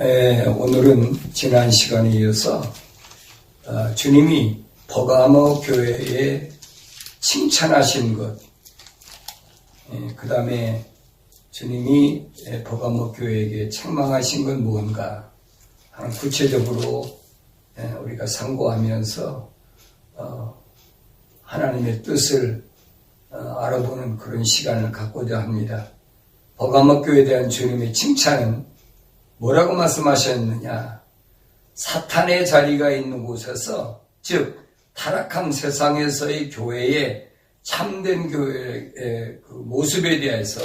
오늘은 지난 시간에 이어서 주님이 버가모 교회에 칭찬하신 것, 그 다음에 주님이 버가모 교회에게 책망하신 건 무언가 하는 구체적으로 우리가 상고하면서 하나님의 뜻을 알아보는 그런 시간을 갖고자 합니다. 버가모 교회에 대한 주님의 칭찬은 뭐라고 말씀하셨느냐? 사탄의 자리가 있는 곳에서, 즉 타락한 세상에서의 교회의 참된 교회의 그 모습에 대해서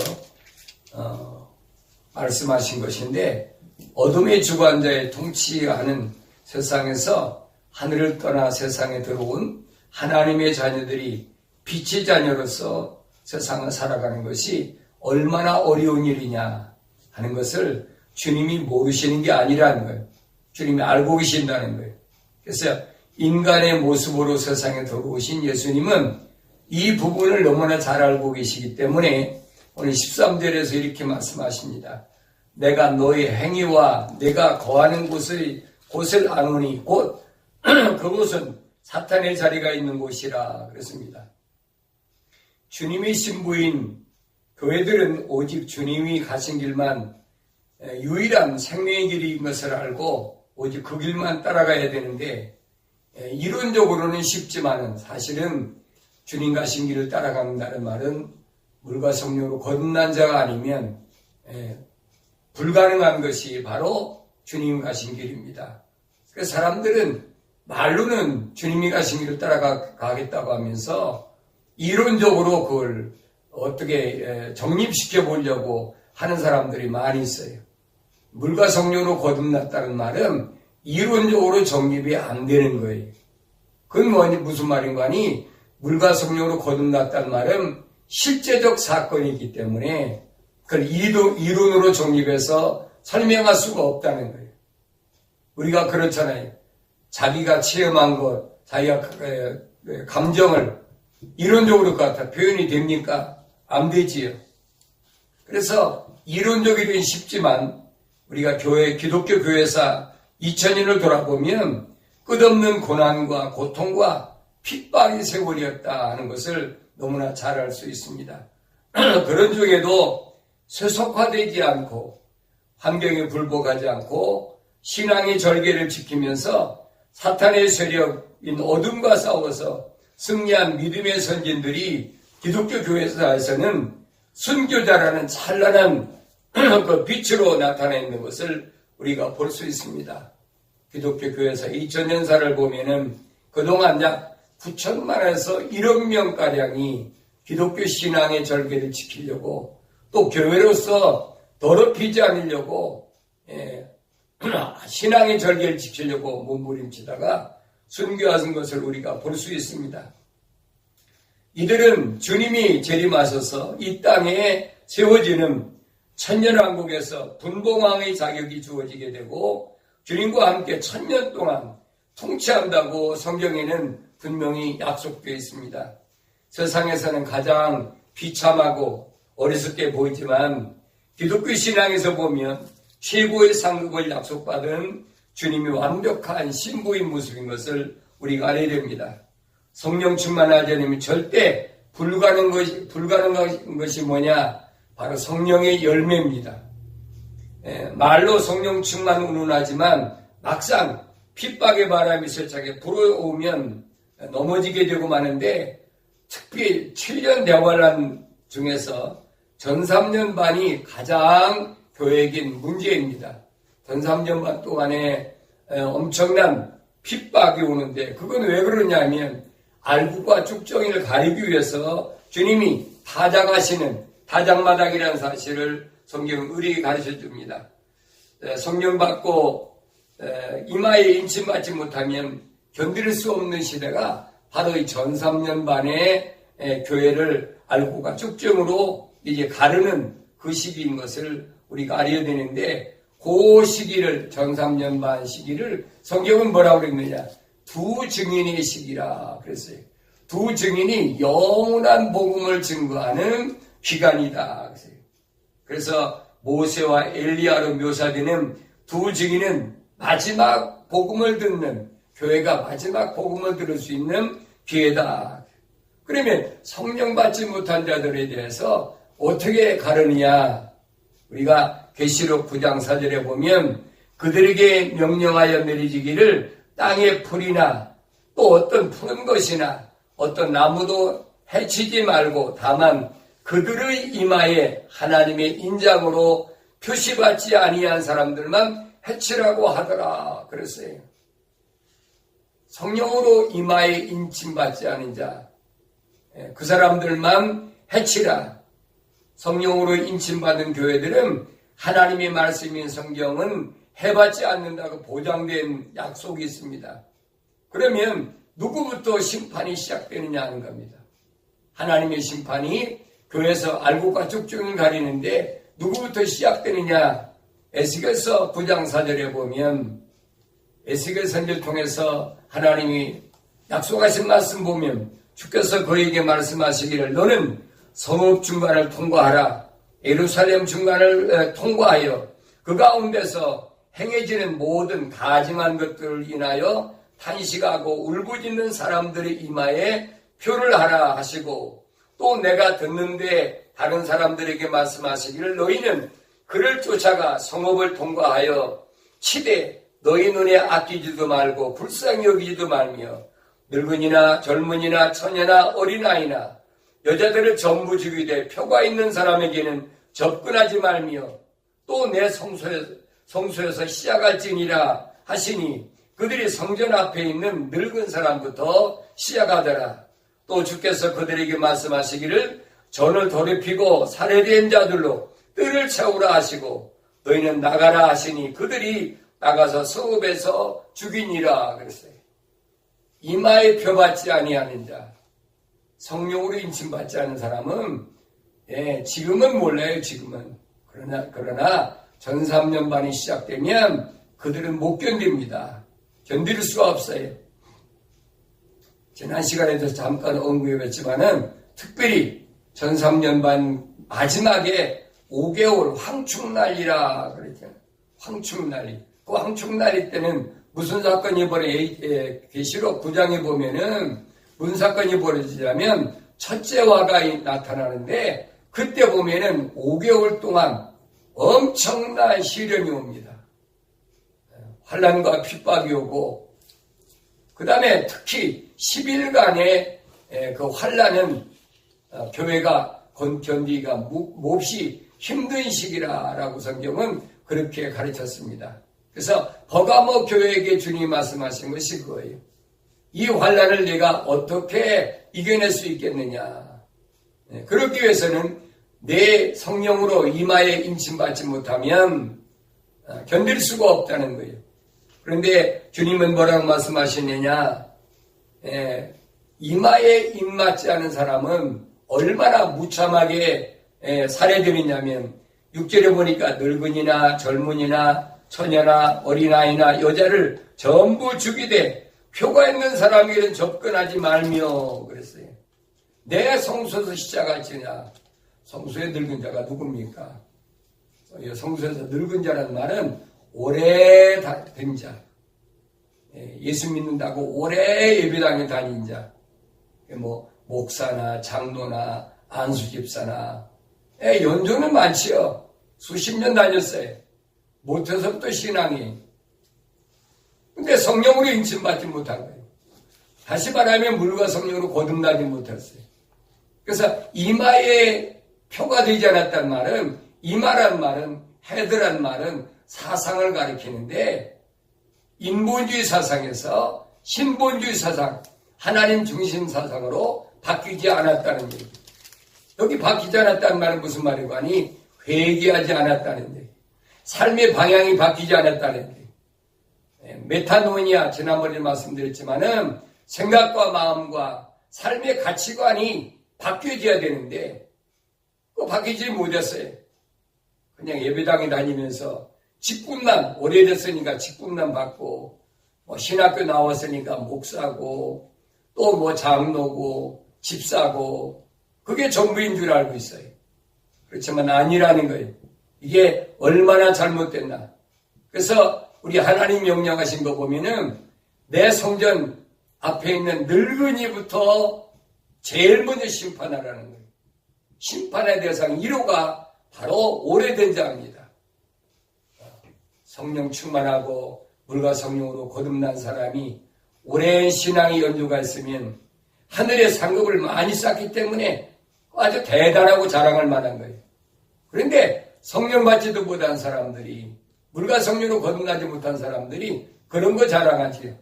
말씀하신 것인데, 어둠의 주관자의 통치하는 세상에서 하늘을 떠나 세상에 들어온 하나님의 자녀들이 빛의 자녀로서 세상을 살아가는 것이 얼마나 어려운 일이냐 하는 것을 주님이 모르시는 게 아니라는 거예요. 주님이 알고 계신다는 거예요. 그래서 인간의 모습으로 세상에 들어오신 예수님은 이 부분을 너무나 잘 알고 계시기 때문에 오늘 13절에서 이렇게 말씀하십니다. 내가 너의 행위와 내가 거하는 곳을 아노니 곧 그곳은 사탄의 자리가 있는 곳이라 그랬습니다. 주님의 신부인 교회들은 오직 주님이 가신 길만 유일한 생명의 길인 것을 알고 오직 그 길만 따라가야 되는데, 이론적으로는 쉽지만은 사실은 주님 가신 길을 따라간다는 말은 물과 성령으로 거듭난 자가 아니면 불가능한 것이 바로 주님 가신 길입니다. 그래서 사람들은 말로는 주님이 가신 길을 따라가겠다고 하면서 이론적으로 그걸 어떻게 정립시켜 보려고 하는 사람들이 많이 있어요. 물과 성령으로 거듭났다는 말은 이론적으로 정립이 안 되는 거예요. 그건 무슨 말인가 하니, 물과 성령으로 거듭났다는 말은 실제적 사건이기 때문에 그걸 이론으로 정립해서 설명할 수가 없다는 거예요. 우리가 그렇잖아요. 자기가 체험한 것, 자기가 감정을 이론적으로 갖다 표현이 됩니까? 안 되지요. 그래서 이론적이긴 쉽지만 우리가 기독교 교회사 2000년을 돌아보면 끝없는 고난과 고통과 핍박의 세월이었다 하는 것을 너무나 잘 알 수 있습니다. 그런 중에도 세속화되지 않고 환경에 굴복하지 않고 신앙의 절개를 지키면서 사탄의 세력인 어둠과 싸워서 승리한 믿음의 선진들이 기독교 교회사에서는 순교자라는 찬란한 그 빛으로 나타나 있는 것을 우리가 볼 수 있습니다. 기독교 교회사 2000년사를 보면은 그동안 약 9천만에서 1억 명가량이 기독교 신앙의 절개를 지키려고, 또 교회로서 더럽히지 않으려고 신앙의 절개를 지키려고 몸부림치다가 순교하신 것을 우리가 볼 수 있습니다. 이들은 주님이 재림하셔서 이 땅에 세워지는 천년왕국에서 분봉왕의 자격이 주어지게 되고 주님과 함께 1000년 동안 통치한다고 성경에는 분명히 약속되어 있습니다. 세상에서는 가장 비참하고 어리석게 보이지만 기독교 신앙에서 보면 최고의 상급을 약속받은 주님이 완벽한 신부인 모습인 것을 우리가 알아야 됩니다. 성령 충만하지 않으면 절대 불가능한 것이 뭐냐? 바로 성령의 열매입니다. 말로 성령 충만 운운하지만 막상 핍박의 바람이 세차게 불어오면 넘어지게 되고 마는데, 특히 7년 대환란 중에서 전 3년 반이 가장 교회에겐 문제입니다. 전 3년 반 동안에 엄청난 핍박이 오는데, 그건 왜 그러냐면 알구과 쭉정이를 가리기 위해서 주님이 타작마당이라는 사실을 성경은 의리에 가르쳐 줍니다. 성령 받고 이마에 인침받지 못하면 견딜 수 없는 시대가 바로 이 전 3년 반의 교회를 알구가 쭉정으로 이제 가르는 그 시기인 것을 우리가 알아야 되는데, 그 시기를, 전 3년 반 시기를 성경은 뭐라고 그랬느냐? 두 증인의 시기라 그랬어요. 두 증인이 영원한 복음을 증거하는 기간이다. 그래서 모세와 엘리야로 묘사되는 두 증인은 마지막 복음을 듣는, 교회가 마지막 복음을 들을 수 있는 기회다. 그러면 성령 받지 못한 자들에 대해서 어떻게 가르느냐? 우리가 계시록 9장 4절에 보면 그들에게 명령하여 내리지기를 땅의 풀이나 또 어떤 푸른 것이나 어떤 나무도 해치지 말고 다만 그들의 이마에 하나님의 인장으로 표시받지 아니한 사람들만 해치라고 하더라 그랬어요. 성령으로 이마에 인침받지 않은 자, 그 사람들만 해치라. 성령으로 인침받은 교회들은 하나님의 말씀인 성경은 해받지 않는다고 보장된 약속이 있습니다. 그러면 누구부터 심판이 시작되느냐 하는 겁니다. 하나님의 심판이 교회에서 알곡과 쭉쭉을 가리는데 누구부터 시작되느냐? 에스겔서 9장 4절에 보면 에스겔 선지를 통해서 하나님이 약속하신 말씀 보면 주께서 그에게 말씀하시기를 너는 성읍 중간을 통과하라. 예루살렘 중간을 통과하여 그 가운데서 행해지는 모든 가증한 것들을 인하여 탄식하고 울부짖는 사람들의 이마에 표를 하라 하시고 또 내가 듣는데 다른 사람들에게 말씀하시기를 너희는 그를 쫓아가 성읍을 통과하여 치되 너희 눈에 아끼지도 말고 불쌍히 여기지도 말며 늙은이나 젊은이나 처녀나 어린아이나 여자들을 전부 죽이되 표가 있는 사람에게는 접근하지 말며 또 내 성소에서 시작할지니라 하시니 그들이 성전 앞에 있는 늙은 사람부터 시작하더라. 또 주께서 그들에게 말씀하시기를 전을 더럽히고 살해된 자들로 뜰을 채우라 하시고 너희는 나가라 하시니 그들이 나가서 성읍에서 죽이니라 그랬어요. 이마에 표받지 아니하는 자, 성령으로 인침받지 않은 사람은 지금은 몰라요. 지금은. 그러나 전 3년반이 시작되면 그들은 못 견딥니다. 견딜 수가 없어요. 지난 시간에도 잠깐 언급했지만은 특별히 전 3년반 마지막에 5개월 황충난리라 그랬죠. 황충난리. 그 황충난리 때는 무슨 사건이 계시록 9장에 보면은 무슨 사건이 벌어지냐면 첫째 화가 나타나는데 그때 보면은 5개월 동안 엄청난 시련이 옵니다. 환난과 핍박이 오고 그 다음에 특히 10일간의 그 환난은 교회가 견디기가 몹시 힘든 시기라라고 성경은 그렇게 가르쳤습니다. 그래서 버가모 교회에게 주님이 말씀하신 것이 그거예요. 이 환난을 내가 어떻게 이겨낼 수 있겠느냐. 그렇기 위해서는 내 성령으로 이마에 인침받지 못하면 견딜 수가 없다는 거예요. 그런데 주님은 뭐라고 말씀하시느냐. 이마에 입맞지 않은 사람은 얼마나 무참하게 살해되느냐면 6절에 보니까 늙은이나 젊은이나 처녀나 어린아이나 여자를 전부 죽이되 표가 있는 사람에게는 접근하지 말며 그랬어요. 내 성소에서 시작할지냐. 성소에 늙은 자가 누굽니까? 성소에서 늙은 자라는 말은 오래된 자. 예수 믿는다고 오래 예배당에 다닌 자. 목사나 장로나 안수집사나. 연조는 많지요. 수십 년 다녔어요. 못해서부터 신앙이. 근데 성령으로 인침받지 못한 거예요. 다시 말하면 물과 성령으로 거듭나지 못했어요. 그래서 이마에 표가 되지 않았단 말은 이마란 말은 헤드란 말은 사상을 가리키는데 인본주의 사상에서 신본주의 사상, 하나님 중심 사상으로 바뀌지 않았다는 얘기. 여기 바뀌지 않았다는 말은 무슨 말이고 하니 회개하지 않았다는 얘기. 삶의 방향이 바뀌지 않았다는 얘기. 메타노니아 지난번에 말씀드렸지만은 생각과 마음과 삶의 가치관이 바뀌어져야 되는데 그거 바뀌지 못했어요. 그냥 예배당에 다니면서 직분만 오래됐으니까 직분만 받고 신학교 나왔으니까 목사고 또 장로고 집사고 그게 전부인 줄 알고 있어요. 그렇지만 아니라는 거예요. 이게 얼마나 잘못됐나. 그래서 우리 하나님 명령하신 거 보면은 내 성전 앞에 있는 늙은이부터 제일 먼저 심판하라는 거예요. 심판의 대상 1호가 바로 오래된 자입니다. 성령 충만하고 물과 성령으로 거듭난 사람이 오랜 신앙의 연주가 있으면 하늘의 상급을 많이 쌓기 때문에 아주 대단하고 자랑할 만한 거예요. 그런데 성령 받지도 못한 사람들이, 물과 성령으로 거듭나지 못한 사람들이 그런 거 자랑하지요.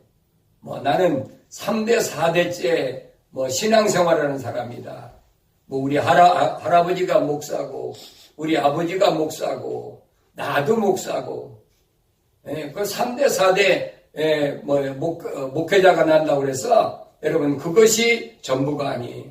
나는 3대 4대째 신앙생활하는 사람이다. 우리 할아버지가 목사고 우리 아버지가 목사고 나도 목사고, 그 3대 4대 목회자가 난다고 그래서 여러분 그것이 전부가 아니에요.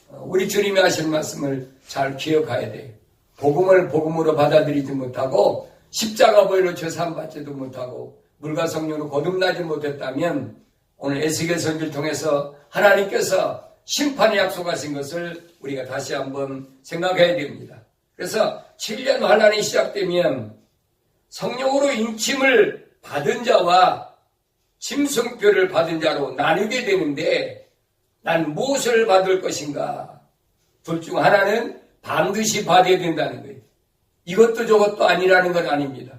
우리 주님이 하신 말씀을 잘 기억해야 돼요. 복음을 복음으로 받아들이지 못하고 십자가 보혈로 죄사함받지도 못하고 물과 성령으로 거듭나지 못했다면 오늘 에스겔 선지를 통해서 하나님께서 심판의 약속하신 것을 우리가 다시 한번 생각해야 됩니다. 그래서 7년 환란이 시작되면 성령으로 인침을 받은 자와 짐승표를 받은 자로 나누게 되는데 난 무엇을 받을 것인가? 둘 중 하나는 반드시 받아야 된다는 거예요. 이것도 저것도 아니라는 건 아닙니다.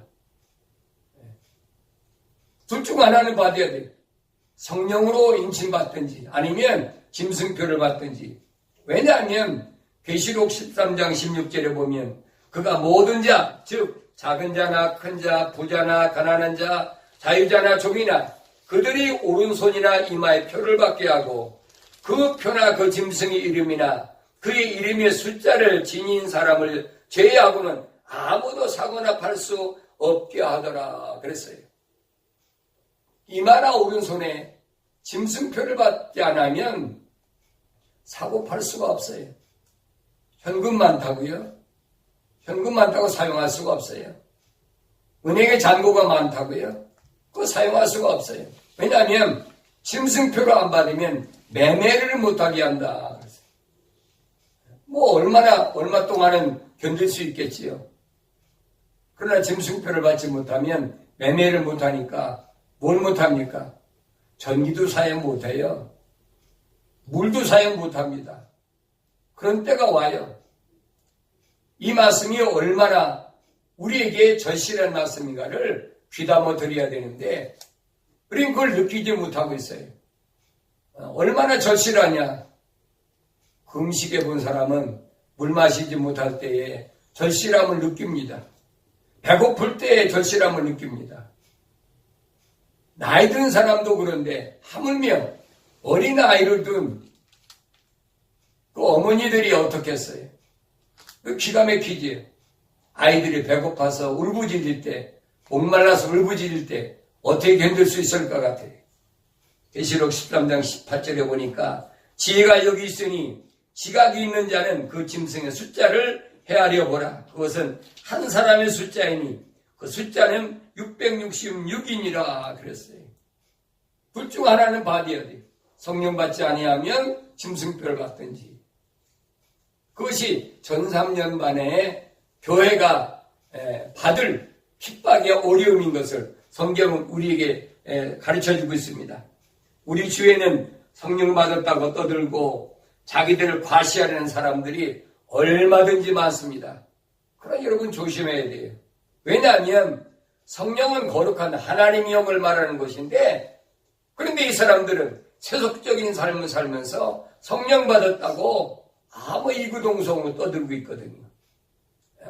둘 중 하나는 받아야 돼요. 성령으로 인침받든지 아니면 짐승표를 받든지. 왜냐하면 계시록 13장 16절에 보면 그가 모든 자, 즉 작은 자나 큰 자, 부자나 가난한 자, 자유자나 종이나 그들이 오른손이나 이마에 표를 받게 하고 그 표나 그 짐승의 이름이나 그의 이름의 숫자를 지닌 사람을 제외하고는 아무도 사거나 팔 수 없게 하더라 그랬어요. 이마나 오른손에 짐승표를 받지 않으면 사고 팔 수가 없어요. 현금 많다고요? 현금 많다고 사용할 수가 없어요. 은행에 잔고가 많다고요? 그거 사용할 수가 없어요. 왜냐하면 짐승표를 안 받으면 매매를 못하게 한다. 얼마 동안은 견딜 수 있겠지요. 그러나 짐승표를 받지 못하면 매매를 못하니까 뭘 못합니까? 전기도 사용 못해요. 물도 사용 못합니다. 그런 때가 와요. 이 말씀이 얼마나 우리에게 절실한 말씀인가를 귀담아 드려야 되는데 우리는 그걸 느끼지 못하고 있어요. 얼마나 절실하냐. 금식해 본 사람은 물 마시지 못할 때에 절실함을 느낍니다. 배고플 때에 절실함을 느낍니다. 나이 든 사람도 그런데 하물며 어린 아이를 둔 그 어머니들이 어떻겠어요? 기가 막히지. 아이들이 배고파서 울부짖을 때, 목말라서 울부짖을 때 어떻게 견딜 수 있을 것 같아요? 계시록 13장 18절에 보니까 지혜가 여기 있으니 지각이 있는 자는 그 짐승의 숫자를 헤아려 보라. 그것은 한 사람의 숫자이니 그 숫자는 666이니라 그랬어요. 둘 중 하나는 받아야 돼요. 성령 받지 아니하면 짐승표를 받든지. 그것이 전 3년 만에 교회가 받을 핍박의 어려움인 것을 성경은 우리에게 가르쳐주고 있습니다. 우리 주위에는 성령 받았다고 떠들고 자기들을 과시하려는 사람들이 얼마든지 많습니다. 그러나 여러분 조심해야 돼요. 왜냐하면 성령은 거룩한 하나님의 영을 말하는 것인데 그런데 이 사람들은 세속적인 삶을 살면서 성령 받았다고 아무 이구동성으로 떠들고 있거든요.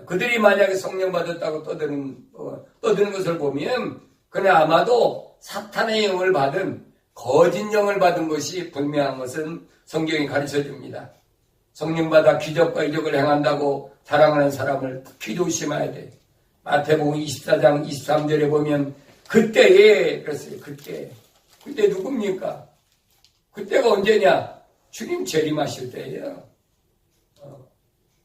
그들이 만약에 성령 받았다고 떠드는 것을 보면 그냥 아마도 사탄의 영을 받은 거짓 영을 받은 것이 분명한 것은 성경이 가르쳐줍니다. 성령 받아 기적과 이적을 행한다고 자랑하는 사람을 특히 조심해야 돼. 마태복음 24장 23절에 보면 그때에 그랬어요. 그때 누굽니까? 그때가 언제냐? 주님 재림하실 때예요.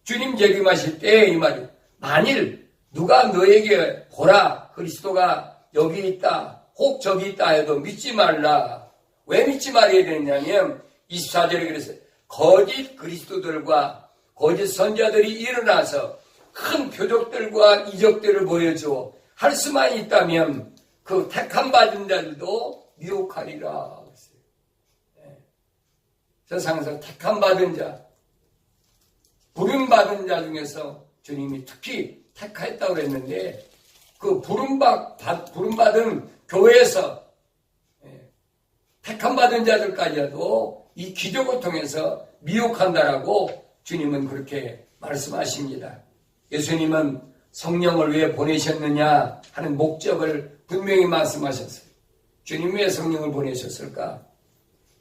주님 재림하실 때 이 말이 만일 누가 너에게 보라 그리스도가 여기 있다 혹 저기 있다 해도 믿지 말라. 왜 믿지 말아야 되느냐면 24절에 그랬어요. 거짓 그리스도들과 거짓 선자들이 일어나서 큰 표적들과 이적들을 보여주어 할 수만 있다면 그 택함 받은 자들도 미혹하리라. 세상에서 택함 받은 자, 부름 받은 자 중에서 주님이 특히 택하였다고 그랬는데 그 부름받은 교회에서 택함 받은 자들까지도 이 기적을 통해서 미혹한다라고 주님은 그렇게 말씀하십니다. 예수님은 성령을 왜 보내셨느냐 하는 목적을 분명히 말씀하셨어요. 주님 왜 성령을 보내셨을까?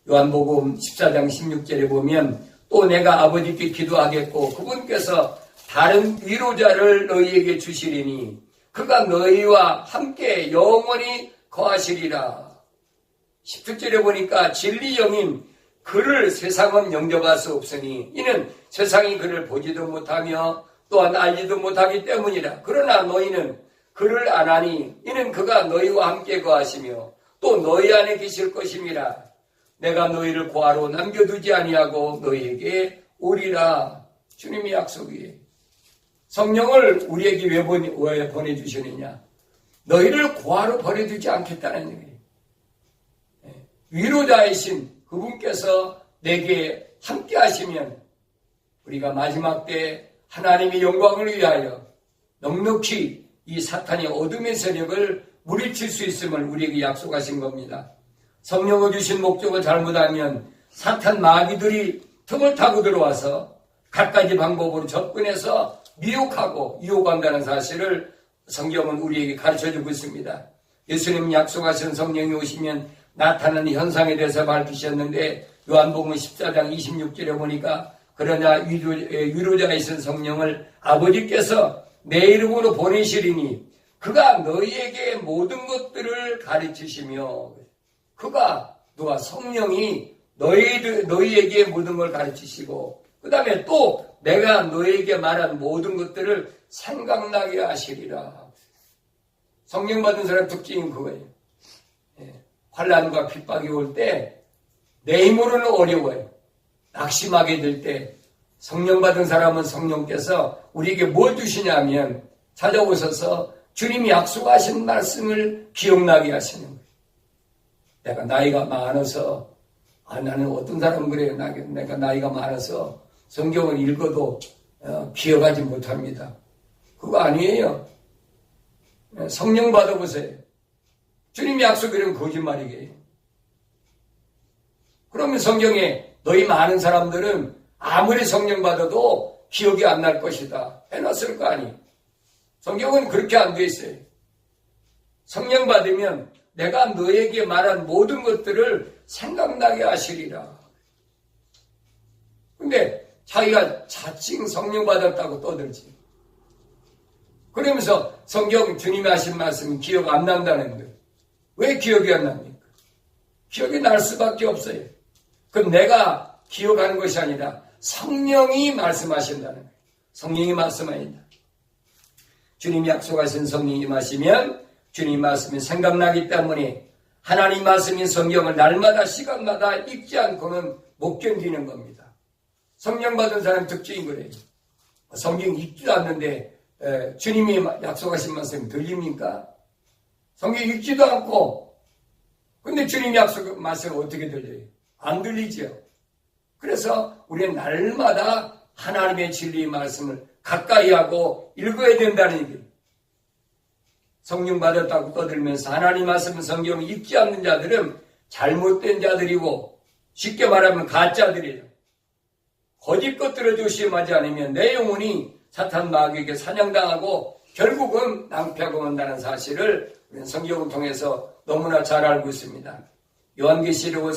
요한복음 14장 16절에 보면 또 내가 아버지께 기도하겠고 그분께서 다른 위로자를 너희에게 주시리니 그가 너희와 함께 영원히 거하시리라. 17절에 보니까 진리 영인 그를 세상은 영접할 수 없으니 이는 세상이 그를 보지도 못하며 또한 알지도 못하기 때문이라. 그러나 너희는 그를 아나니 이는 그가 너희와 함께 거하시며 또 너희 안에 계실 것임이라. 내가 너희를 고아로 남겨두지 아니하고 너희에게 오리라. 주님의 약속이에요. 성령을 우리에게 왜 보내주시느냐? 너희를 고아로 버려두지 않겠다는 얘기예요. 위로자이신 그분께서 내게 함께 하시면 우리가 마지막 때 하나님의 영광을 위하여 넉넉히 이 사탄의 어둠의 세력을 물리칠 수 있음을 우리에게 약속하신 겁니다. 성령을 주신 목적을 잘못하면 사탄 마귀들이 틈을 타고 들어와서 갖가지 방법으로 접근해서 미혹하고 유혹한다는 사실을 성경은 우리에게 가르쳐주고 있습니다. 예수님 약속하신 성령이 오시면 나타나는 현상에 대해서 밝히셨는데 요한복음 14장 26절에 보니까 그러나 위로자이신 성령을 아버지께서 내 이름으로 보내시리니 그가 너희에게 모든 것들을 가르치시며 그가 누가 성령이 너희에게 모든 걸 가르치시고 그 다음에 또 내가 너희에게 말한 모든 것들을 생각나게 하시리라. 성령 받은 사람 특징은 그거예요. 환난과 핍박이 올 때 내 힘으로는 어려워요. 낙심하게 될 때 성령 받은 사람은 성령께서 우리에게 뭘 주시냐면 찾아오셔서 주님이 약속하신 말씀을 기억나게 하시는 거예요. 내가 나이가 많아서 나는 어떤 사람은 그래요. 내가 나이가 많아서 성경을 읽어도 기억하지 못합니다. 그거 아니에요. 성령 받아보세요. 주님이 약속이라면 거짓말이게요. 그러면 성경에 너희 많은 사람들은 아무리 성령 받아도 기억이 안 날 것이다 해놨을 거 아니에요. 성경은 그렇게 안 돼 있어요. 성령 받으면 내가 너에게 말한 모든 것들을 생각나게 하시리라. 근데 자기가 자칭 성령 받았다고 떠들지. 그러면서 성경 주님이 하신 말씀이 기억 안 난다는 거예요. 왜 기억이 안 납니까? 기억이 날 수밖에 없어요. 그건 내가 기억하는 것이 아니라 성령이 말씀하신다는 거예요. 성령이 말씀하신다. 주님이 약속하신 성령이 임하시면 주님 말씀이 생각나기 때문에 하나님 말씀인 성경을 날마다 시간마다 읽지 않고는 못 견디는 겁니다. 성령 받은 사람 특징이 그래요. 성경 읽지도 않는데 주님이 약속하신 말씀이 들립니까? 성경 읽지도 않고 근데 주님 약속 말씀이 어떻게 들려요? 안 들리죠. 그래서 우리는 날마다 하나님의 진리의 말씀을 가까이 하고 읽어야 된다는 얘기예요. 성령 받았다고 떠들면서 하나님 말씀 성경을 읽지 않는 자들은 잘못된 자들이고 쉽게 말하면 가짜들이에요. 거짓 것들을 조심하지 않으면 내 영혼이 사탄 마귀에게 사냥당하고 결국은 낭패하고 만다는 사실을 우리는 성경을 통해서 너무나 잘 알고 있습니다. 요한계시록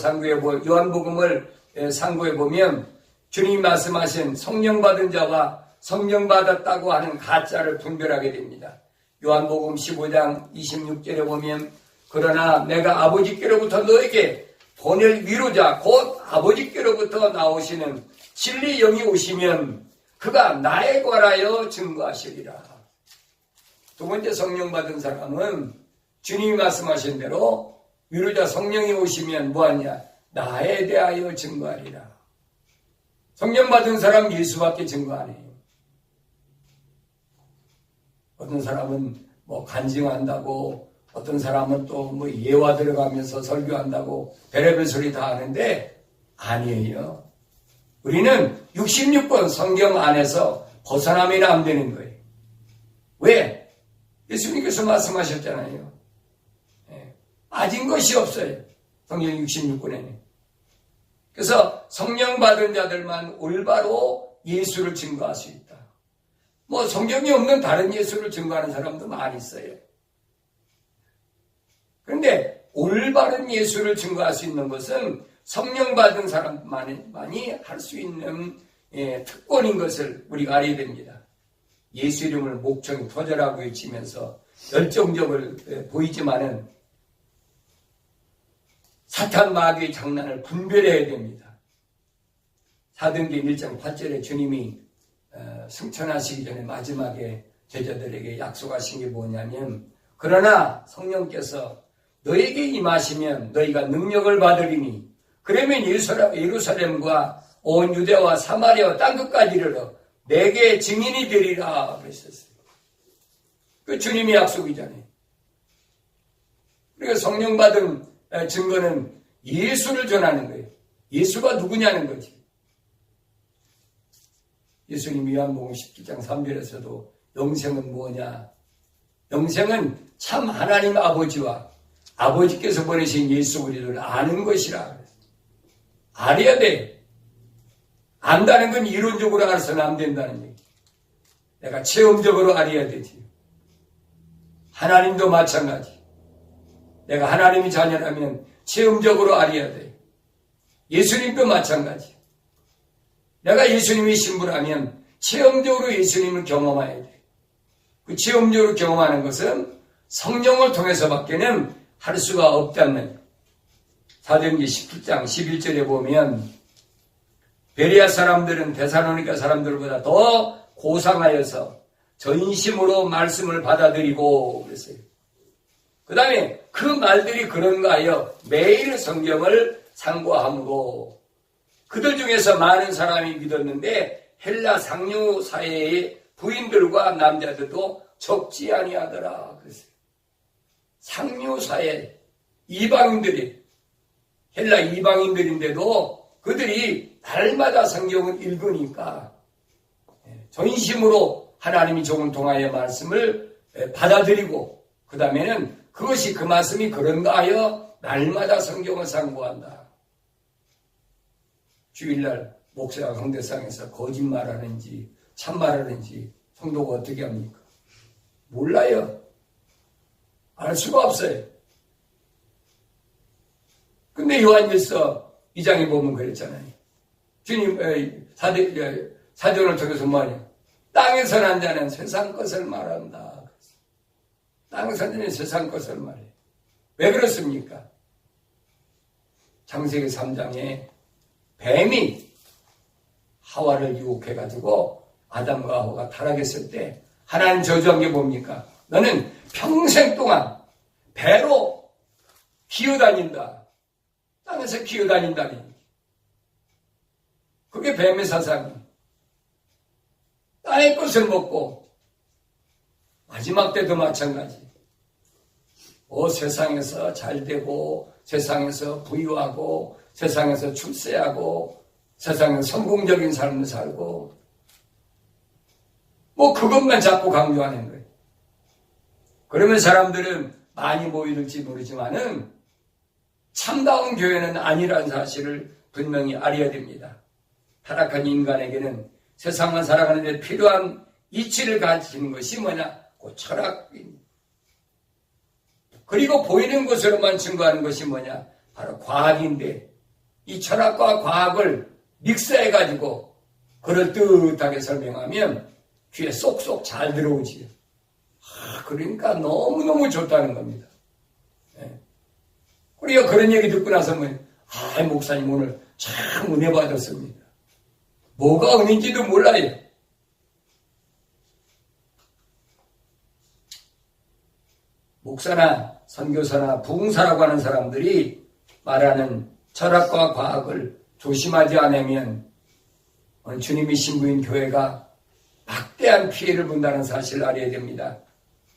요한복음을 상고해 보면 주님이 말씀하신 성령 받은 자와 성령 받았다고 하는 가짜를 분별하게 됩니다. 요한복음 15장 26절에 보면 그러나 내가 아버지께로부터 너에게 보낼 위로자 곧 아버지께로부터 나오시는 진리 영이 오시면 그가 나에 관하여 증거하시리라. 두 번째 성령 받은 사람은 주님이 말씀하신 대로 위로자 성령이 오시면 뭐하냐? 나에 대하여 증거하리라. 성령 받은 사람 예수밖에 증거 안 해요. 어떤 사람은 뭐 간증한다고, 어떤 사람은 또 뭐 예화 들어가면서 설교한다고 별의별 소리 다 하는데 아니에요. 우리는 66번 성경 안에서 벗어나면 안 되는 거예요. 왜? 예수님께서 말씀하셨잖아요. 빠진 것이 없어요. 성경 66권에는. 그래서 성령 받은 자들만 올바로 예수를 증거할 수 있다. 뭐 성경이 없는 다른 예수를 증거하는 사람도 많이 있어요. 그런데 올바른 예수를 증거할 수 있는 것은 성령 받은 사람만이 할 수 있는 특권인 것을 우리가 알아야 됩니다. 예수 이름을 목청이 터져라고 외치면서 열정적으로 보이지만은 사탄 마귀의 장난을 분별해야 됩니다. 사도행전 1장 8절에 주님이 승천하시기 전에 마지막에 제자들에게 약속하신 게 뭐냐면, 그러나 성령께서 너에게 임하시면 너희가 능력을 받으리니 그러면 예루살렘과 온 유대와 사마리아와 땅끝까지 이르러 내게 증인이 되리라 그랬었어요. 그 주님의 약속이잖아요. 그러니까 성령 받은 증거는 예수를 전하는 거예요. 예수가 누구냐는 거지. 예수님이 요한복음 17장 3절에서도 영생은 뭐냐? 영생은 참 하나님 아버지와 아버지께서 보내신 예수 그리스도를 아는 것이라. 알아야 돼. 안다는 건 이론적으로 알아서는 안 된다는 얘기. 내가 체험적으로 알아야 되지. 하나님도 마찬가지. 내가 하나님의 자녀라면 체험적으로 알아야 돼. 예수님도 마찬가지. 내가 예수님의 신부라면 체험적으로 예수님을 경험해야 돼. 그 체험적으로 경험하는 것은 성령을 통해서밖에는 할 수가 없다는 사도행전 17장 11절에 보면 베레아 사람들은 데살로니가 사람들보다 더 고상하여서 전심으로 말씀을 받아들이고 그랬어요. 그 다음에 그 말들이 그런가 하여 매일 성경을 상고함으로 그들 중에서 많은 사람이 믿었는데 헬라 상류 사회의 부인들과 남자들도 적지 아니하더라 그랬어요. 상류 사회 이방인들이 헬라 이방인들인데도 그들이 날마다 성경을 읽으니까 전심으로 하나님이 종을 통하여 말씀을 받아들이고 그 다음에는 그것이 그 말씀이 그런가 하여 날마다 성경을 상고한다. 주일날 목사가 성대상에서 거짓말하는지 참말하는지 성도가 어떻게 합니까? 몰라요. 알 수가 없어요. 근데 요한일서 2장에 보면 그랬잖아요. 주님 사전을 통해서 뭐하냐? 땅에서 난 자는 세상 것을 말한다. 땅에서 난 자는 세상 것을 말해. 왜 그렇습니까? 창세기 3장에 뱀이 하와를 유혹해가지고 아담과 하와가 타락했을 때 하나님 저주한 게 뭡니까? 너는 평생 동안 배로 기어다닌다. 땅에서 기어다닌다니. 그게 뱀의 사상이. 땅의 것을 먹고 마지막 때도 마찬가지. 세상에서 잘되고 세상에서 부유하고 세상에서 출세하고 세상에서 성공적인 삶을 살고 그것만 자꾸 강조하는 거예요. 그러면 사람들은 많이 모이는지 모르지만은 참다운 교회는 아니라는 사실을 분명히 알아야 됩니다. 타락한 인간에게는 세상만 살아가는 데 필요한 이치를 가지는 것이 뭐냐? 그 철학입니다. 그리고 보이는 것으로만 증거하는 것이 뭐냐? 바로 과학인데 이 철학과 과학을 믹스해가지고 그럴듯하게 설명하면 귀에 쏙쏙 잘 들어오지. 그러니까 너무너무 좋다는 겁니다. 우리가 그런 얘기 듣고 나서 목사님 오늘 참 은혜 받았습니다. 뭐가 은인지도 몰라요. 목사나 선교사나 부흥사라고 하는 사람들이 말하는 철학과 과학을 조심하지 않으면 주님의 신부인 교회가 막대한 피해를 본다는 사실을 알아야 됩니다.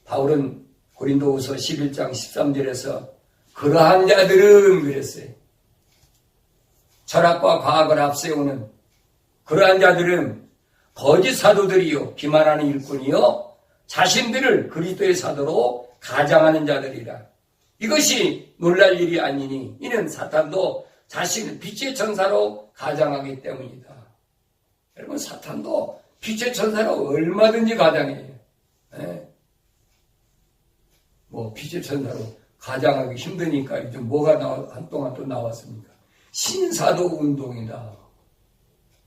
바울은 고린도후서 11장 13절에서 그러한 자들은 그랬어요. 철학과 과학을 앞세우는 그러한 자들은 거짓 사도들이요 기만하는 일꾼이요 자신들을 그리스도의 사도로 가장하는 자들이라. 이것이 놀랄 일이 아니니 이는 사탄도 자신을 빛의 천사로 가장하기 때문이다. 여러분, 사탄도 빛의 천사로 얼마든지 가장해요. 네. 빛의 천사로 가장하기 힘드니까 이제 뭐가 한동안 또 나왔습니까? 신사도 운동이다.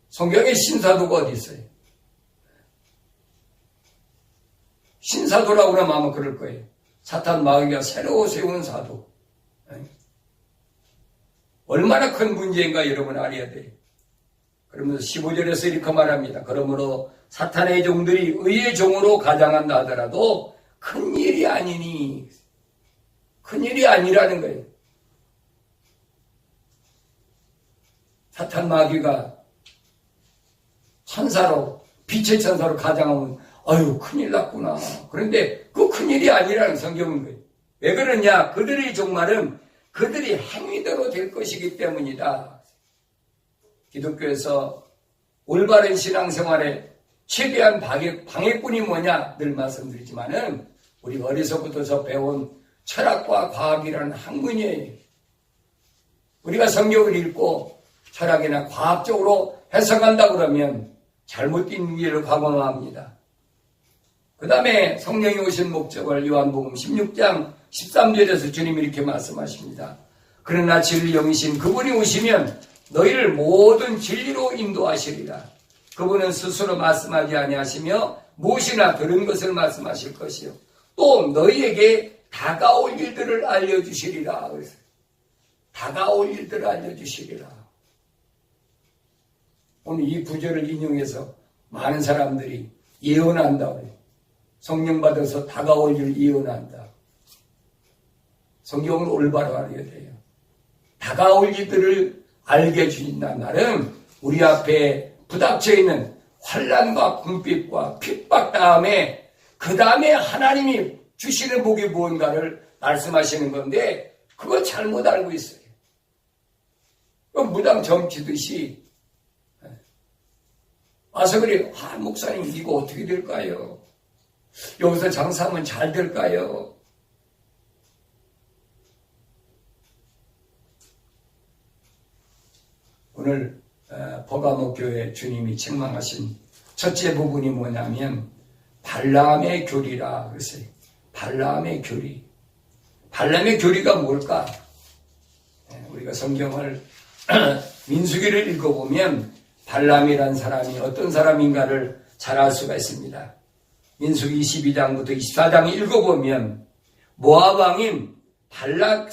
성경에 신사도가 어디 있어요? 신사도라고 하면 아마 그럴 거예요. 사탄 마귀가 새로 세운 사도. 얼마나 큰 문제인가 여러분 알아야 돼요. 그러면서 15절에서 이렇게 말합니다. 그러므로 사탄의 종들이 의의 종으로 가장한다 하더라도 큰일이 아니니, 큰일이 아니라는 거예요. 사탄 마귀가 천사로, 빛의 천사로 가장하면 아유 큰일 났구나. 그런데 그 큰일이 아니라는 성경인 거예요. 왜 그러냐? 그들의 종말은 그들이 행위대로 될 것이기 때문이다. 기독교에서 올바른 신앙생활에 최대한 방해꾼이 뭐냐 늘 말씀드리지만은 우리 어려서부터 배운 철학과 과학이라는 학문이에요. 우리가 성경을 읽고 철학이나 과학적으로 해석한다 그러면 잘못된 일을 과감합니다. 그 다음에 성령이 오신 목적을 요한복음 16장 13절에서 주님이 이렇게 말씀하십니다. 그러나 진리 영이신 그분이 오시면 너희를 모든 진리로 인도하시리라. 그분은 스스로 말씀하지 아니하시며 무엇이나 들은 것을 말씀하실 것이요 또 너희에게 다가올 일들을 알려주시리라. 다가올 일들을 알려주시리라. 오늘 이 구절을 인용해서 많은 사람들이 예언한다고. 성령 받아서 다가올 일을 예언한다. 성경을 올바로 알아야 돼요. 다가올 일들을 알게 해주신다는 말은 우리 앞에 부닥쳐 있는 환난과 궁핍과 핍박 다음에 그 다음에 하나님이 주시는 복이 무언가를 말씀하시는 건데 그거 잘못 알고 있어요. 무당 점치듯이 와서 그래. 목사님 이거 어떻게 될까요? 여기서 장사하면 잘 될까요? 오늘 버가모 교회 주님이 책망하신 첫째 부분이 뭐냐면 발람의 교리라 그랬어요. 발람의 교리. 발람의 교리가 뭘까? 우리가 성경을 민수기를 읽어보면 발람이란 사람이 어떤 사람인가를 잘 알 수가 있습니다. 민수기 22장부터 24장 읽어보면 모압 왕인 발락이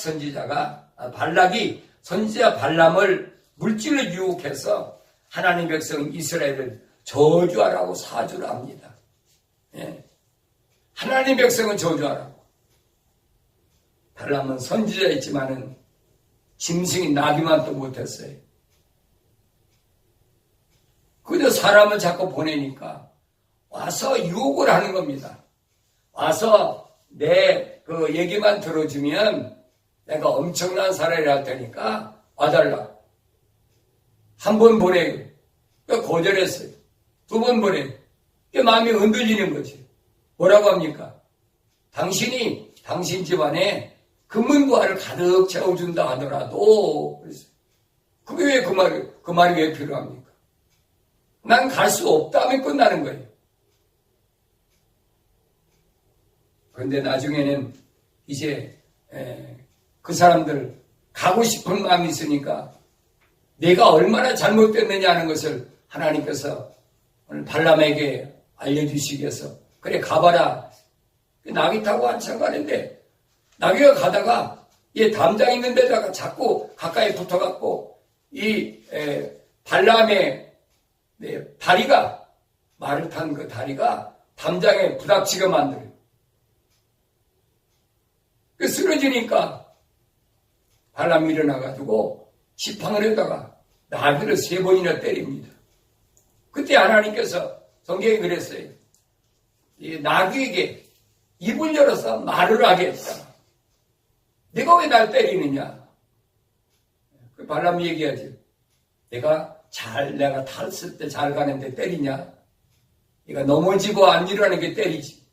선지자 발람을 물질로 유혹해서 하나님 백성 이스라엘을 저주하라고 사주를 합니다. 예. 하나님 백성은 저주하라고. 발람은 선지자였지만은 짐승이 나기만 또 못했어요. 그저 사람을 자꾸 보내니까 와서 유혹을 하는 겁니다. 와서 내 그 얘기만 들어주면 내가 엄청난 사례를 할 테니까 와달라. 한 번 보내. 거절했어요. 두 번 보내. 마음이 흔들리는 거지. 뭐라고 합니까? 당신이 당신 집안에 금은보화를 가득 채워준다 하더라도 그게 왜 그 말이 왜 필요합니까? 난 갈 수 없다면 끝나는 거예요. 그런데 나중에는 이제 그 사람들 가고 싶은 마음이 있으니까 내가 얼마나 잘못됐느냐 하는 것을 하나님께서 오늘 발람에게 알려주시기 위해서 그래 가봐라. 나귀 타고 한참 가는데 나귀가 가다가 이 담장 있는 데다가 자꾸 가까이 붙어갖고 이 발람의 다리가 말을 탄 그 다리가 담장에 부닥치게 만들어요. 쓰러지니까 발람이 일어나가지고 지팡이를 에다가 나귀를 3번이나 때립니다. 그때 하나님께서 성경에 그랬어요. 이 나귀에게 입을 열어서 말을 하게 했다. 네가 왜 날 때리느냐? 그 발람이 얘기하지. 내가 탔을 때 잘 가는데 때리냐? 네가 넘어지고 안 일어나는 게 때리지.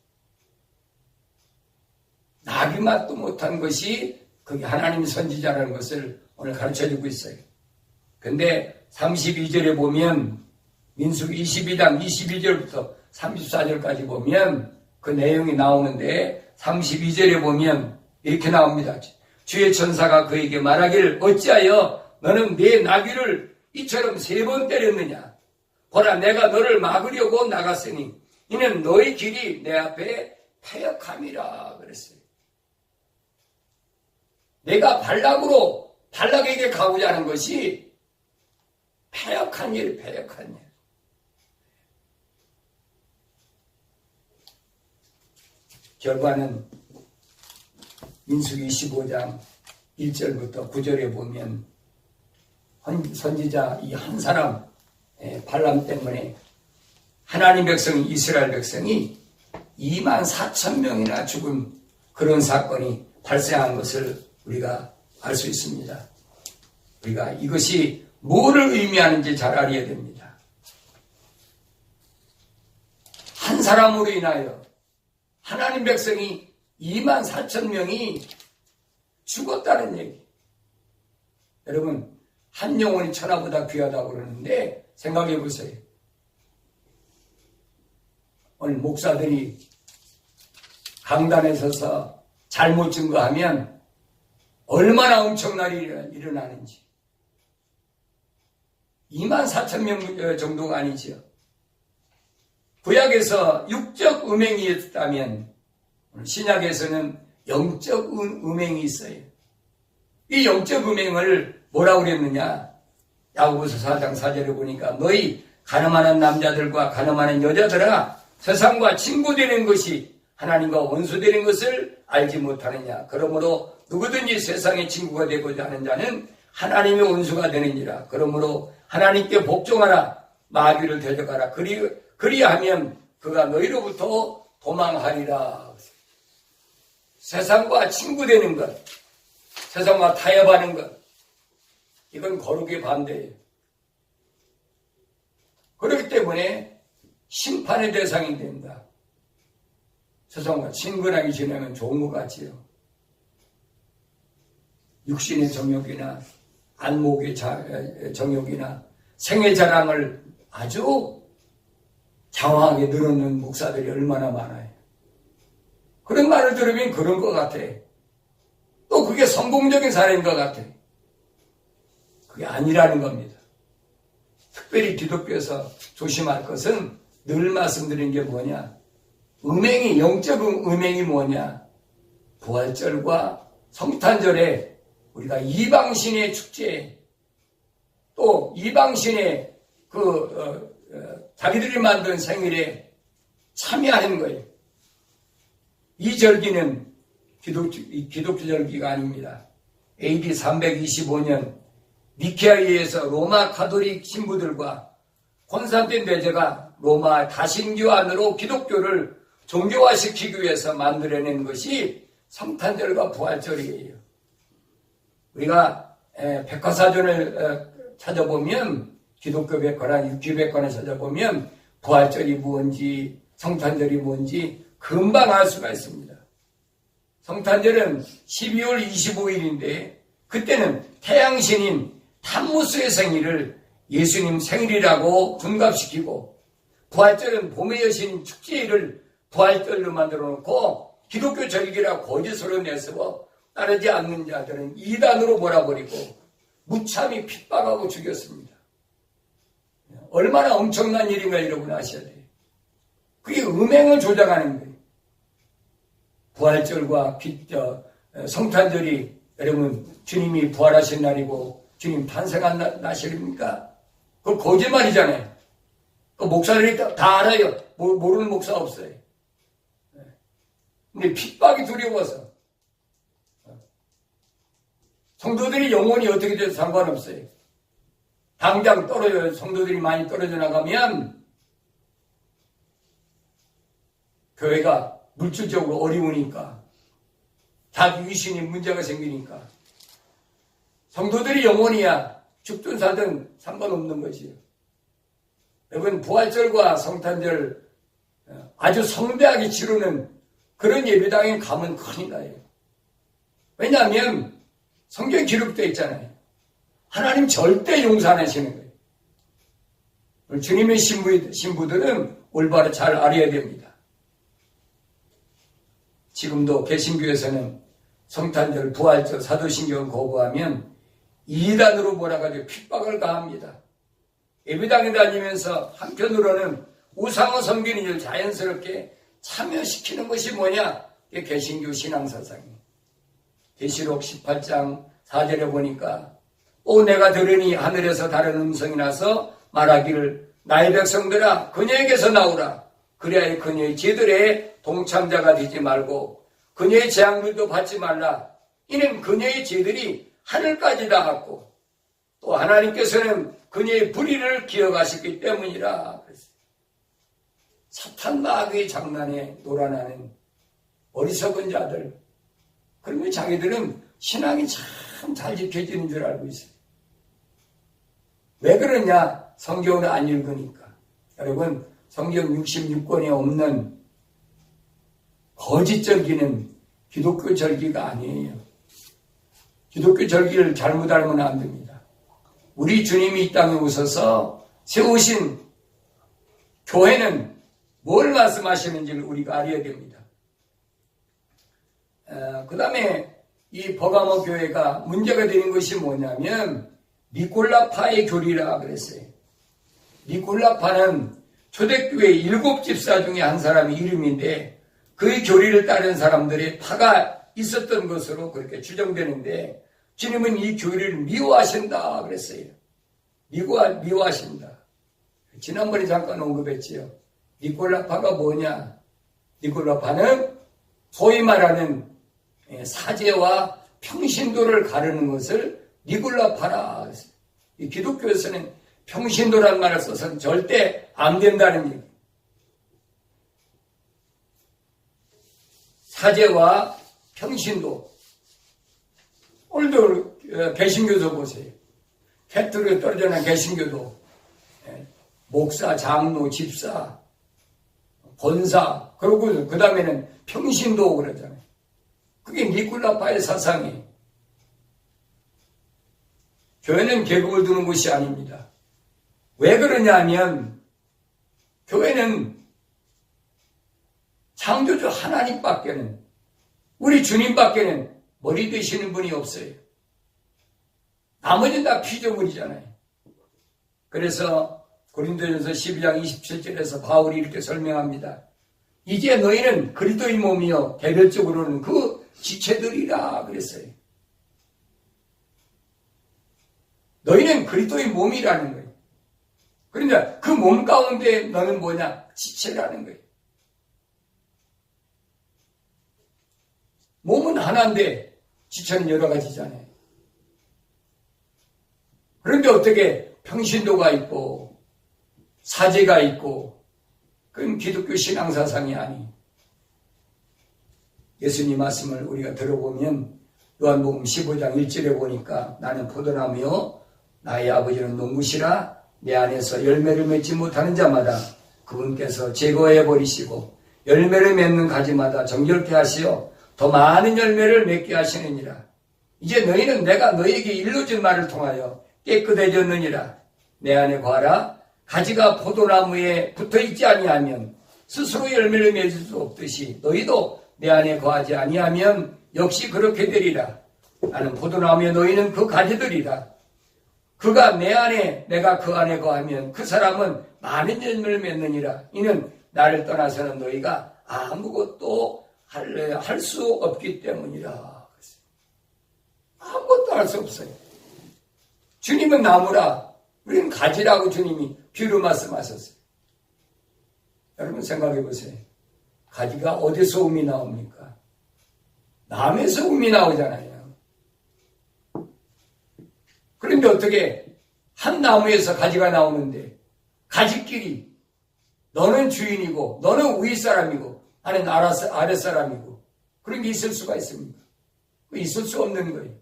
나비 맛도 못한 것이 그게 하나님 선지자라는 것을 오늘 가르쳐주고 있어요. 근데 32절에 보면 민수기 22장 22절부터 34절까지 보면 그 내용이 나오는데 32절에 보면 이렇게 나옵니다. 주의 천사가 그에게 말하기를 어찌하여 너는 내 나귀를 이처럼 3번 때렸느냐? 보라 내가 너를 막으려고 나갔으니 이는 너의 길이 내 앞에 패역함이라 그랬어요. 내가 발락에게 가고자 하는 것이 패역한 일. 결과는 민수기 25장 1절부터 9절에 보면 선지자 이 한 사람 발람 때문에 하나님 백성 이스라엘 백성이 24,000명이나 죽은 그런 사건이 발생한 것을 우리가 알 수 있습니다. 우리가 이것이 뭐를 의미하는지 잘 알아야 됩니다. 한 사람으로 인하여 하나님 백성이 24,000명이 죽었다는 얘기. 여러분, 한 영혼이 천하보다 귀하다고 그러는데 생각해 보세요. 오늘 목사들이 강단에 서서 잘못 증거하면 얼마나 엄청난 일이 일어나는지. 24,000명 정도가 아니지요. 구약에서 육적 음행이 있다면 신약에서는 영적 음행이 있어요. 이 영적 음행을 뭐라고 그랬느냐? 야고보서 4장 4절에 보니까 너희 가늠하는 남자들과 가늠하는 여자들아 세상과 친구되는 것이 하나님과 원수되는 것을 알지 못하느냐? 그러므로 누구든지 세상의 친구가 되고자 하는 자는 하나님의 원수가 되느니라. 그러므로 하나님께 복종하라. 마귀를 대적하라. 그리하면 그가 너희로부터 도망하리라. 세상과 친구되는 것, 세상과 타협하는 것, 이건 거룩의 반대예요. 그렇기 때문에 심판의 대상이 된다. 세상과 친근하게 지내면 좋은 것 같지요. 육신의 정욕이나 안목의 정욕이나 생애 자랑을 아주 장황하게 늘어놓는 목사들이 얼마나 많아요. 그런 말을 들으면 그런 것 같아. 또 그게 성공적인 사례인 것 같아. 그게 아니라는 겁니다. 특별히 기독교에서 조심할 것은 늘 말씀드린 게 뭐냐? 영적 음행이 뭐냐? 부활절과 성탄절에 우리가 이방신의 축제, 또 이방신의 자기들이 만든 생일에 참여하는 거예요. 이 절기는 기독교 절기가 아닙니다. AD 325년 니케아에 의해서 로마 가톨릭 신부들과 콘스탄틴 대제가 로마 다신교 안으로 기독교를 종교화시키기 위해서 만들어낸 것이 성탄절과 부활절이에요. 우리가 백과사전을 찾아보면 기독교 백과나 육교 백과를 찾아보면 부활절이 뭔지 성탄절이 뭔지 금방 알 수가 있습니다. 성탄절은 12월 25일인데 그때는 태양신인 탐무스의 생일을 예수님 생일이라고 둔갑시키고 부활절은 봄의 여신 축제일을 부활절로 만들어 놓고 기독교 절기라 거짓으로 내세워 따르지 않는 자들은 이단으로 몰아버리고 무참히 핍박하고 죽였습니다. 얼마나 엄청난 일인가 여러분 아셔야 돼요. 그게 음행을 조장하는 거예요. 부활절과 성탄절이 여러분 주님이 부활하신 날이고 주님 탄생한 날입니까? 그거 거짓말이잖아요. 그 목사들이 다 알아요. 모르는 목사 없어요. 근데 핍박이 두려워서 성도들이 영혼이 어떻게 돼도 상관없어요. 당장 떨어져요. 성도들이 많이 떨어져 나가면 교회가 물질적으로 어려우니까, 자기 위신이 문제가 생기니까. 성도들이 영혼이야 죽든 사든 상관없는 것이에요. 여러분, 부활절과 성탄절 아주 성대하게 치르는 그런 예배당에 가면 큰일 나요. 왜냐하면 성경에 기록되어 있잖아요. 하나님 절대 용서 안 하시는 거예요. 주님의 신부들은 올바로 잘 알아야 됩니다. 지금도 개신교에서는 성탄절, 부활절, 사도신경을 거부하면 이단으로 몰아가지고 핍박을 가합니다. 예배당에 다니면서 한편으로는 우상을 섬기는 일 자연스럽게 참여시키는 것이 뭐냐? 이게 개신교 신앙사상이에요. 계시록 18장 4절에 보니까 또 내가 들으니 하늘에서 다른 음성이 나서 말하기를 나의 백성들아 그녀에게서 나오라. 그래야 그녀의 죄들의 동참자가 되지 말고 그녀의 재앙들도 받지 말라. 이는 그녀의 죄들이 하늘까지 닿았고 또 하나님께서는 그녀의 불의를 기억하셨기 때문이라. 사탄 마귀의 장난에 놀아나는 어리석은 자들, 그러면 자기들은 신앙이 참 잘 지켜지는 줄 알고 있어요. 왜 그러냐? 성경을 안 읽으니까. 여러분, 성경 66권에 없는 거짓 절기는 기독교 절기가 아니에요. 기독교 절기를 잘못 알면 안 됩니다. 우리 주님이 이 땅에 오셔서 세우신 교회는 뭘 말씀하시는지를 우리가 알아야 됩니다. 그 다음에 이 버가모 교회가 문제가 되는 것이 뭐냐면 니콜라파의 교리라 그랬어요. 니콜라파는 초대교회 7 집사 중에 한 사람의 이름인데 그의 교리를 따른 사람들의 파가 있었던 것으로 그렇게 추정되는데 주님은 이 교리를 미워하신다 그랬어요. 미워하신다. 지난번에 잠깐 언급했지요. 니콜라파가 뭐냐? 니콜라파는 소위 말하는 사제와 평신도를 가르는 것을 니콜라파라 그랬어요. 이 기독교에서는 평신도란 말을 써서는 절대 안 된다는 얘기예요. 사제와 평신도. 오늘도 개신교도 보세요. 캐톨릭에 떨어져 있는 개신교도 목사, 장로, 집사, 권사, 그리고 그 다음에는 평신도 그러잖아요. 그게 니콜라파의 사상이에요. 교회는 계급을 두는 것이 아닙니다. 왜 그러냐 하면 교회는 창조주 하나님밖에는, 우리 주님밖에는 머리 되시는 분이 없어요. 나머지는 다 피조물이잖아요. 그래서 고린도전서 12장 27절에서 바울이 이렇게 설명합니다. 이제 너희는 그리스도의 몸이요 개별적으로는 그 지체들이라 그랬어요. 너희는 그리스도의 몸이라는 거예요. 그러니까 그 몸 가운데 너는 뭐냐? 지체라는 거예요. 몸은 하나인데 지체는 여러 가지잖아요. 그런데 어떻게 평신도가 있고 사제가 있고 그건 기독교 신앙사상이 아니. 예수님 말씀을 우리가 들어보면 요한복음 15장 1절에 보니까 나는 포도나무요 나의 아버지는 농부시라 내 안에서 열매를 맺지 못하는 자마다 그분께서 제거해 버리시고 열매를 맺는 가지마다 정결케 하시어 더 많은 열매를 맺게 하시느니라. 이제 너희는 내가 너희에게 일러준 말을 통하여 깨끗해졌느니라. 내 안에 거하라. 가지가 포도나무에 붙어있지 아니하면 스스로 열매를 맺을 수 없듯이 너희도 내 안에 거하지 아니하면 역시 그렇게 되리라. 나는 포도나무에 너희는 그 가지들이라. 그가 내 안에 내가 그 안에 거하면 그 사람은 많은 열매를 맺느니라. 이는 나를 떠나서는 너희가 아무것도 할 수 없기 때문이라. 아무것도 할 수 없어요. 주님은 나무라. 우리는 가지라고 주님이 비유로 말씀하셨어요. 여러분 생각해 보세요. 가지가 어디서 um이 나옵니까? 남에서 um이 나오잖아요. 그런데 어떻게 한 나무에서 가지가 나오는데 가지끼리 너는 주인이고 너는 윗사람이고 아는 아랫사람이고 그런 게 있을 수가 있습니까? 있을 수 없는 거예요.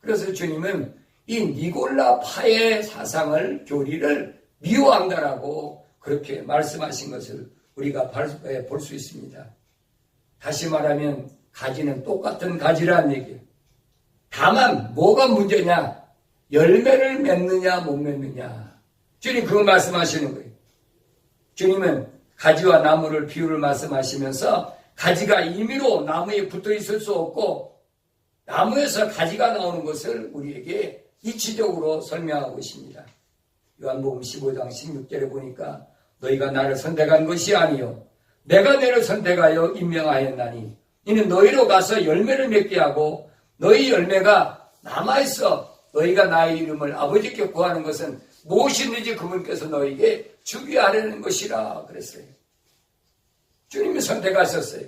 그래서 주님은 이 니골라파의 사상을, 교리를 미워한다라고 그렇게 말씀하신 것을 우리가 볼 수 있습니다. 다시 말하면 가지는 똑같은 가지라는 얘기예요. 다만 뭐가 문제냐? 열매를 맺느냐 못 맺느냐. 주님 그거 말씀하시는 거예요. 주님은 가지와 나무를 비유를 말씀하시면서 가지가 임의로 나무에 붙어 있을 수 없고 나무에서 가지가 나오는 것을 우리에게 이치적으로 설명하고 있습니다. 요한복음 15장 16절에 보니까 너희가 나를 선택한 것이 아니요 내가 너희를 선택하여 임명하였나니 이는 너희로 가서 열매를 맺게 하고 너희 열매가 남아있어 너희가 나의 이름을 아버지께 구하는 것은 무엇이든지 그분께서 너희에게 주게 하려는 것이라 그랬어요. 주님이 선택하셨어요.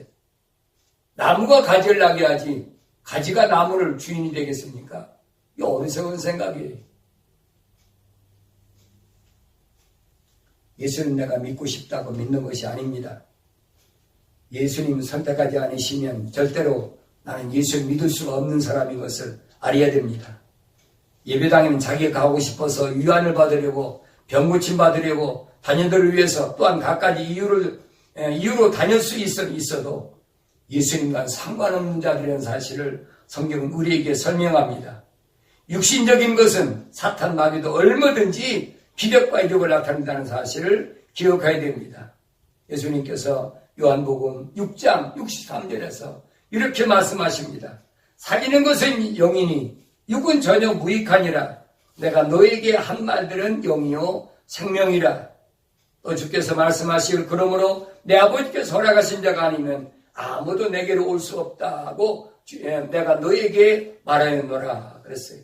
나무가 가지를 나게 하지 가지가 나무를 주인이 되겠습니까? 이 어리석은 생각이에요. 예수는 내가 믿고 싶다고 믿는 것이 아닙니다. 예수님 선택하지 않으시면 절대로 나는 예수를 믿을 수가 없는 사람인 것을 알아야 됩니다. 예배당에는 자기가 가고 싶어서 위안을 받으려고 병고침 받으려고 자녀들을 위해서 또한 갖가지 이유로 다닐 수 있어도 예수님과 상관없는 자들이라는 사실을 성경은 우리에게 설명합니다. 육신적인 것은 사탄 마귀도 얼마든지 기적과 이적을 나타낸다는 사실을 기억해야 됩니다. 예수님께서 요한복음 6장 63절에서 이렇게 말씀하십니다. 사귀는 것은 영이니 육은 전혀 무익하니라. 내가 너에게 한 말들은 영이요 생명이라. 또 주께서 말씀하시길 그러므로 내 아버지께서 허락하신 자가 아니면 아무도 내게로 올 수 없다고 내가 너에게 말하였노라 그랬어요.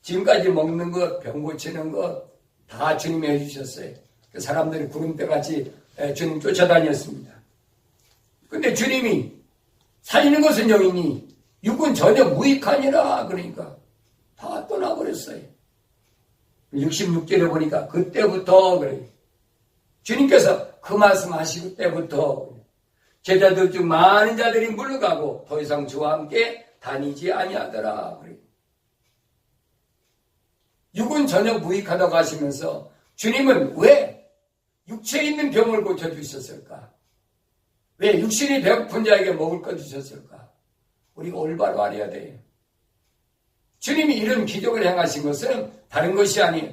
지금까지 먹는 것, 병 고치는 것 다 주님이 해주셨어요. 그 사람들이 구름대같이 주님 쫓아다녔습니다. 근데 주님이 살리는 것은 영이니 육은 전혀 무익하니라 그러니까 다 떠나버렸어요. 66절에 보니까 그때부터 그래요. 주님께서 그 말씀하시고 때부터 제자들 중 많은 자들이 물러가고 더 이상 주와 함께 다니지 아니하더라 그래요. 육은 전혀 무익하다고 하시면서 주님은 왜 육체에 있는 병을 고쳐주셨을까? 왜 육신이 배고픈 자에게 먹을 것 주셨을까? 우리가 올바로 알아야 돼요. 주님이 이런 기적을 행하신 것은 다른 것이 아니에요.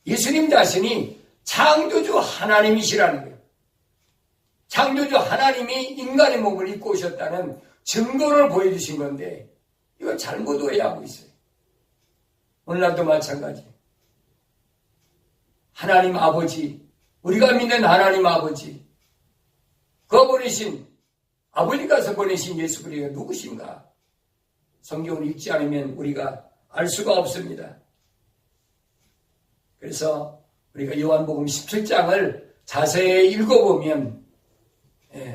예수님 자신이 창조주 하나님이시라는 거예요. 창조주 하나님이 인간의 몸을 입고 오셨다는 증거를 보여주신 건데 이거 잘못 오해하고 있어요. 오늘날도 마찬가지. 하나님 아버지, 우리가 믿는 하나님 아버지, 그 보내신 아버지께서 보내신 예수 그리스도가 누구신가? 성경을 읽지 않으면 우리가 알 수가 없습니다. 그래서 우리가 요한복음 17장을 자세히 읽어보면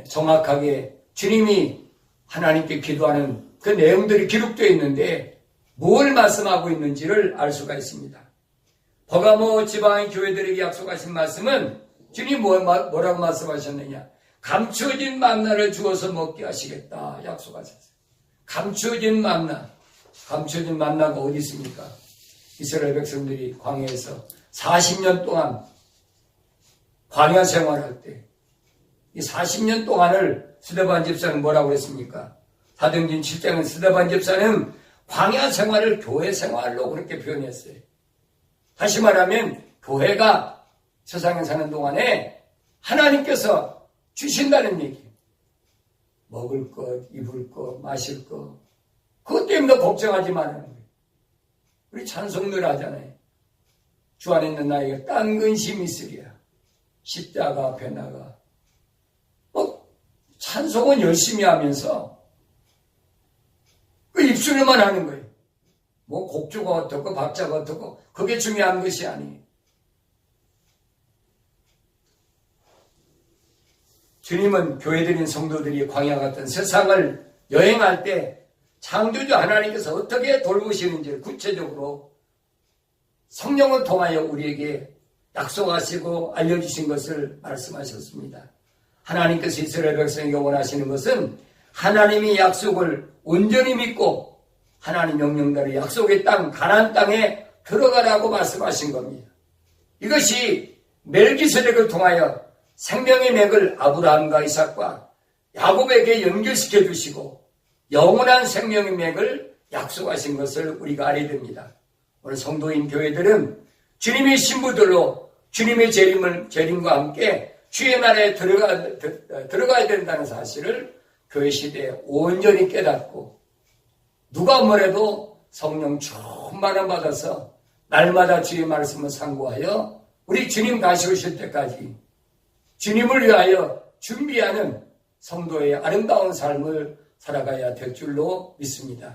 정확하게 주님이 하나님께 기도하는 그 내용들이 기록되어 있는데 뭘 말씀하고 있는지를 알 수가 있습니다. 버가모 지방의 교회들에게 약속하신 말씀은 주님이 뭐라고 말씀하셨느냐? 감추어진 만나를 주어서 먹게 하시겠다 약속하셨어요. 감추어진 만나. 감추어진 만나가 어디 있습니까? 이스라엘 백성들이 광야에서 40년 동안 광야 생활할 때 이 40년 동안을 스데반 집사는 뭐라고 했습니까? 사도행전 7장은 스데반 집사는 광야 생활을 교회 생활로 그렇게 표현했어요. 다시 말하면 교회가 세상에 사는 동안에 하나님께서 주신다는 얘기예요. 먹을 것, 입을 것, 마실 것. 그것 때문에 걱정하지 말라는 거예요. 우리 찬송들 하잖아요. 주 안에 있는 나에게 딴 근심이 있으리야. 십자가 앞에 나가. 찬송은 열심히 하면서 그 입술로만 하는 거예요. 뭐 곡조가 어떻고 박자가 어떻고 그게 중요한 것이 아니에요. 주님은 교회들인 성도들이 광야 같은 세상을 여행할 때 창조주 하나님께서 어떻게 돌보시는지를 구체적으로 성령을 통하여 우리에게 약속하시고 알려주신 것을 말씀하셨습니다. 하나님께서 이스라엘 백성에게 원하시는 것은 하나님이 약속을 온전히 믿고 하나님 명령대로 약속의 땅 가나안 땅에 들어가라고 말씀하신 겁니다. 이것이 멜기세덱을 통하여 생명의 맥을 아브라함과 이삭과 야곱에게 연결시켜 주시고 영원한 생명의 맥을 약속하신 것을 우리가 알아야 됩니다. 오늘 성도인 교회들은 주님의 신부들로 주님의 재림과 함께 주의 나라에 들어가야 된다는 사실을 교회 시대에 온전히 깨닫고 누가 뭐래도 성령 충만함 받아서 날마다 주의 말씀을 상고하여 우리 주님 다시 오실 때까지 주님을 위하여 준비하는 성도의 아름다운 삶을 살아가야 될 줄로 믿습니다.